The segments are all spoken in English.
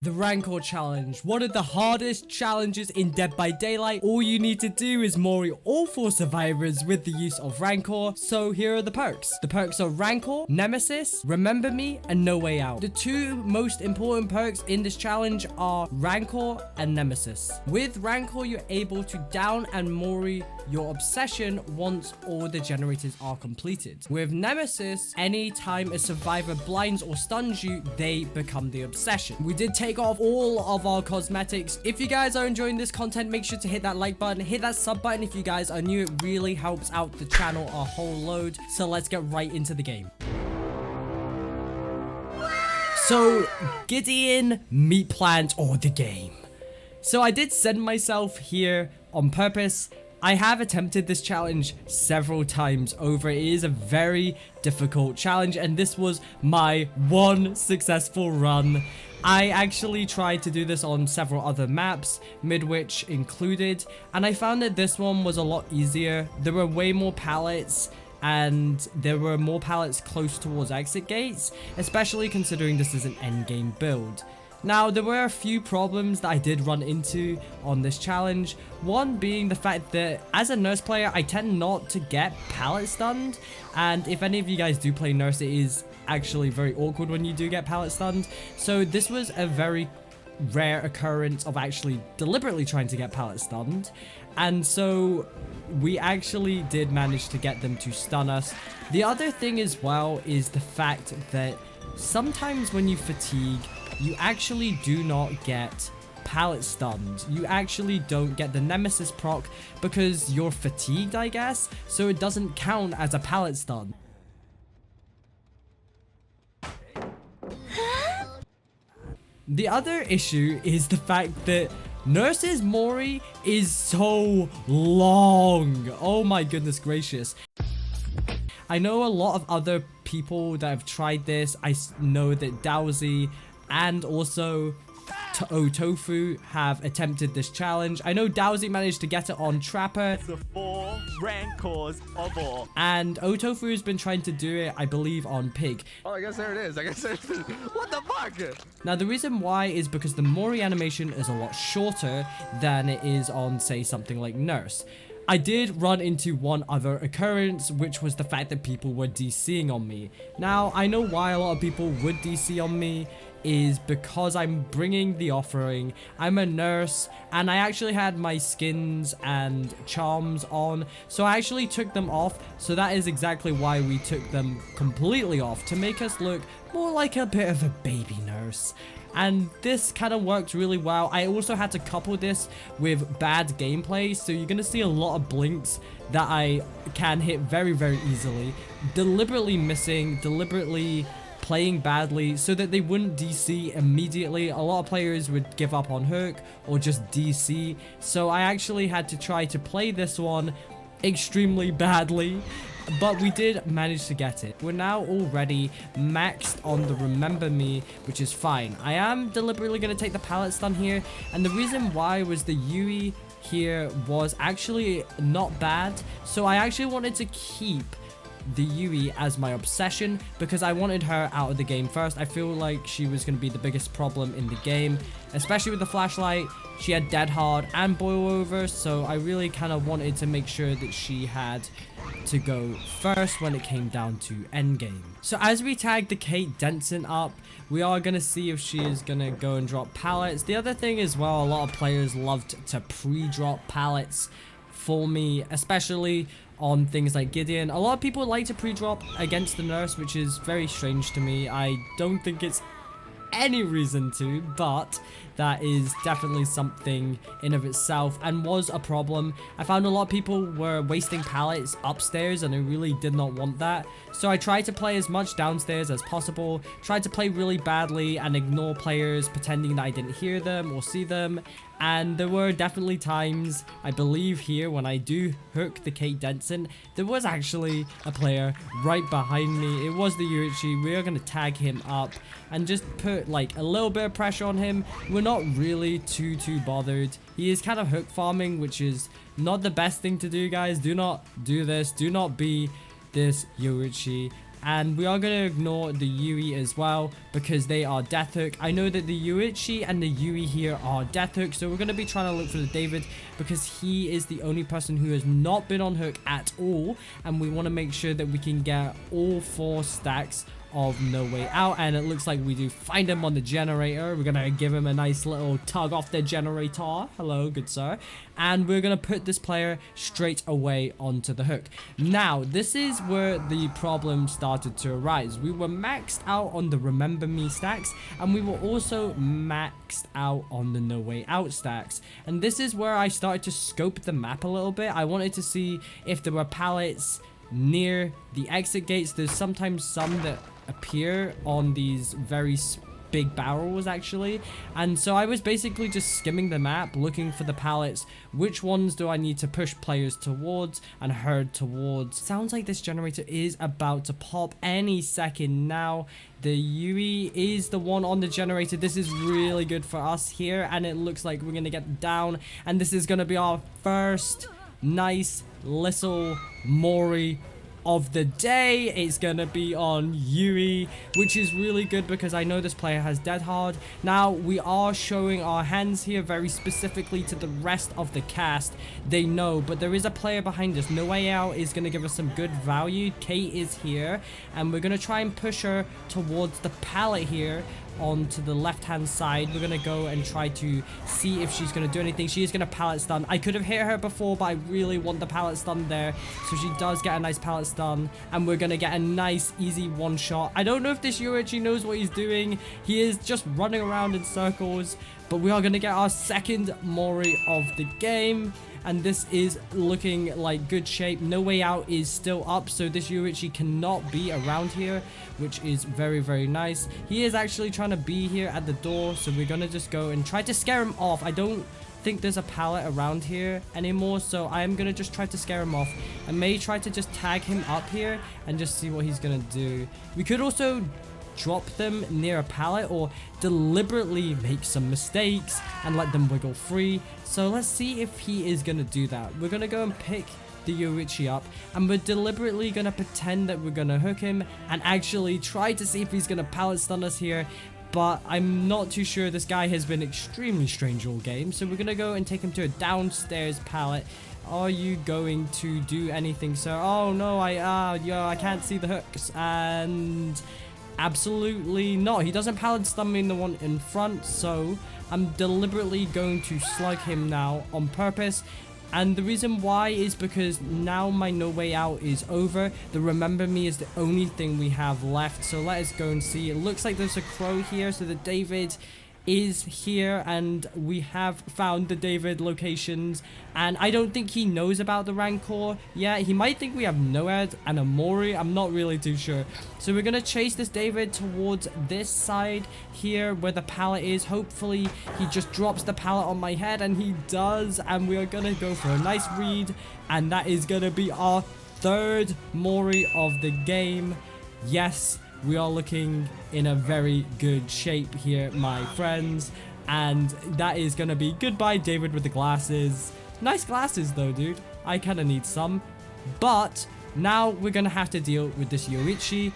The Rancor challenge, one of the hardest challenges in Dead by Daylight. All you need to do is Mori all 4 survivors with the use of Rancor. So here are the perks. The perks are Rancor, Nemesis, Remember Me, and No Way Out. The 2 most important perks in this challenge are Rancor and Nemesis. With Rancor, you're able to down and Mori your obsession once all the generators are completed. With Nemesis, anytime a survivor blinds or stuns you, they become the obsession. We did take off all of our cosmetics. If you guys are enjoying this content, make sure to hit that like button, hit that sub button if you guys are new. It really helps out the channel a whole load. So let's get right into the game. So Gideon, meat plant, or the game. So I did send myself here on purpose. I have attempted this challenge several times over. It is a very difficult challenge, and this was my one successful run. I actually tried to do this on several other maps, Midwich included, and I found that this one was a lot easier. There were way more pallets, and there were more pallets close towards exit gates, especially considering this is an endgame build. Now, there were a few problems that I did run into on this challenge. One being the fact that as a nurse player, I tend not to get pallet stunned. And if any of you guys do play nurse, it is actually very awkward when you do get pallet stunned. So this was a very rare occurrence of actually deliberately trying to get pallet stunned. And so we actually did manage to get them to stun us. The other thing as well is the fact that sometimes when you fatigue, you actually do not get pallet stunned. You actually don't get the Nemesis proc because you're fatigued, I guess, so it doesn't count as a pallet stun. The other issue is the fact that Nurse's Mori is so long. Oh my goodness gracious. I know a lot of other people that have tried this. I know that Dowsy and also OhTofu have attempted this challenge. I know Dowsy managed to get it on Trapper. It's the 4 Rancors of all. And OhTofu has been trying to do it, I believe, on Pig. Oh, I guess there it is. I guess there's... What the fuck? Now, the reason why is because the Mori animation is a lot shorter than it is on, say, something like Nurse. I did run into one other occurrence, which was the fact that people were DCing on me. Now, I know why a lot of people would DC on me is because I'm bringing the offering. I'm a nurse, and I actually had my skins and charms on, so I actually took them off. So that is exactly why we took them completely off, to make us look more like a bit of a baby nurse. And this kind of worked really well. I also had to couple this with bad gameplay, so you're gonna see a lot of blinks that I can hit very, very easily. Deliberately missing, deliberately playing badly so that they wouldn't DC immediately. A lot of players would give up on hook or just DC. So I actually had to try to play this one extremely badly. But we did manage to get it. We're now already maxed on the Remember Me, which is fine. I am deliberately going to take the pallet stun here. And the reason why was the Yui here was actually not bad. So I actually wanted to keep the Yui as my obsession because I wanted her out of the game first. I feel like she was going to be the biggest problem in the game, especially with the flashlight. She had Dead Hard and Boil Over, so I really kind of wanted to make sure that she had to go first when it came down to endgame. So as we tag the Kate Denson up, we are going to see if she is going to go and drop pallets. The other thing as well, a lot of players loved to pre-drop pallets for me, especially on things like Gideon. A lot of people like to pre-drop against the nurse, which is very strange to me. I don't think it's any reason to, but that is definitely something in of itself and was a problem. I found a lot of people were wasting pallets upstairs, and I really did not want that. So I tried to play as much downstairs as possible, tried to play really badly and ignore players pretending that I didn't hear them or see them. And there were definitely times, I believe here, when I do hook the Kate Denson, there was actually a player right behind me. It was the Yuichi. We are going to tag him up and just put like a little bit of pressure on him. We're not really too bothered. He is kind of hook farming, which is not the best thing to do, guys. Do not do this. Do not be this Yuichi. And we are going to ignore the Yui as well because they are death hook. I know that the Yuichi and the Yui here are death hook. So we're going to be trying to look for the David because he is the only person who has not been on hook at all. And we want to make sure that we can get all 4 stacks of No Way Out, and it looks like we do find him on the generator. We're gonna give him a nice little tug off the generator. Hello, good sir. And we're gonna put this player straight away onto the hook. Now, this is where the problem started to arise. We were maxed out on the Remember Me stacks, and we were also maxed out on the No Way Out stacks. And this is where I started to scope the map a little bit. I wanted to see if there were pallets near the exit gates. There's sometimes some that appear on these very big barrels actually, and so I was basically just skimming the map looking for the pallets. Which ones do I need to push players towards and herd towards? Sounds like this generator is about to pop any second now. The Yui is the one on the generator. This is really good for us here, and it looks like we're gonna get down, and this is gonna be our first nice little Mori of the day. It's gonna be on Yui, which is really good because I know this player has dead hard. Now we are showing our hands here very specifically to the rest of the cast. They know, but there is a player behind us. No Way Out is gonna give us some good value. Kate is here, and we're gonna try and push her towards the pallet here onto the left hand side. We're gonna go and try to see if she's gonna do anything. She is gonna pallet stun. I could have hit her before, but I really want the pallet stun there, so she does get a nice pallet stun, and we're gonna get a nice easy one shot. I don't know if this Yuichi knows what he's doing. He is just running around in circles, but we are gonna get our second Mori of the game, and this is looking like good shape. No Way Out is still up, so this Yuichi cannot be around here, which is very, very nice. He is actually trying to be here at the door, so we're gonna just go and try to scare him off. I don't think there's a pallet around here anymore, so I am gonna just try to scare him off. I may try to just tag him up here and just see what he's gonna do. We could also drop them near a pallet or deliberately make some mistakes and let them wiggle free. So let's see if he is gonna do that. We're gonna go and pick the Yuichi up, and we're deliberately gonna pretend that we're gonna hook him and actually try to see if he's gonna pallet stun us here. But I'm not too sure. This guy has been extremely strange all game, so we're gonna go and take him to a downstairs pallet. Are you going to do anything, sir? Oh no, I can't see the hooks, and absolutely not. He doesn't pallet stun me in the one in front, so I'm deliberately going to slug him now on purpose. And the reason why is because now my No Way Out is over. The Remember Me is the only thing we have left. So let us go and see. It looks like there's a crow here. So the David is here, and we have found the David locations, and I don't think he knows about the Rancor. Yeah, he might think we have Noed and a Mori. I'm not really too sure. So we're gonna chase this David towards this side here where the pallet is. Hopefully he just drops the pallet on my head, and he does, and we are gonna go for a nice read, and that is gonna be our third Mori of the game. Yes, we are looking in a very good shape here, my friends, and that is gonna be goodbye David with the glasses. Nice glasses though, dude. I kind of need some. But now we're gonna have to deal with this Yuichi.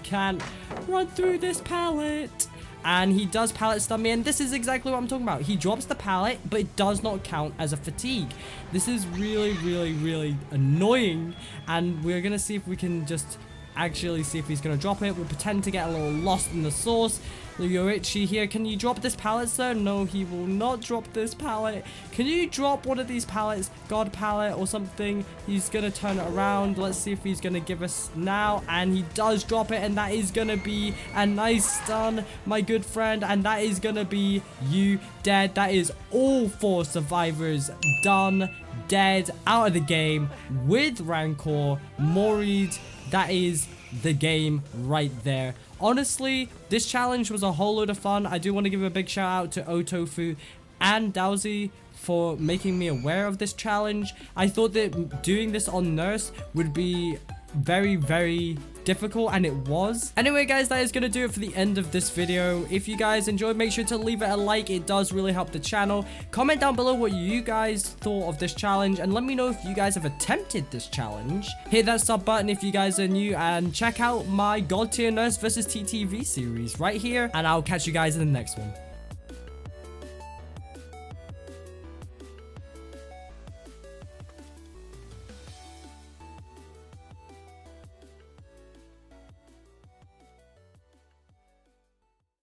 Can't run through this pallet, and he does pallet stun me, and this is exactly what I'm talking about. He drops the pallet, but it does not count as a fatigue. This is really, really, really annoying, and we're gonna see if we can just actually see if he's gonna drop it. We'll pretend to get a little lost in the sauce. Yuichi here, can you drop this pallet, sir? No, he will not drop this pallet. Can you drop one of these pallets? God pallet or something. He's gonna turn it around. Let's see if he's gonna give us now, and he does drop it, and that is gonna be a nice stun, my good friend, and that is gonna be you dead. That is all 4 survivors done, dead, out of the game with Rancor, Mori'd. That is the game right there. Honestly, this challenge was a whole load of fun. I do want to give a big shout out to OhTofu and Dowsy for making me aware of this challenge. I thought that doing this on Nurse would be very, very difficult, and it was. Anyway, guys, that is going to do it for the end of this video. If you guys enjoyed, make sure to leave it a like. It does really help the channel. Comment down below what you guys thought of this challenge, and let me know if you guys have attempted this challenge. Hit that sub button if you guys are new, and check out my God tier nurse versus TTV series right here, and I'll catch you guys in the next one.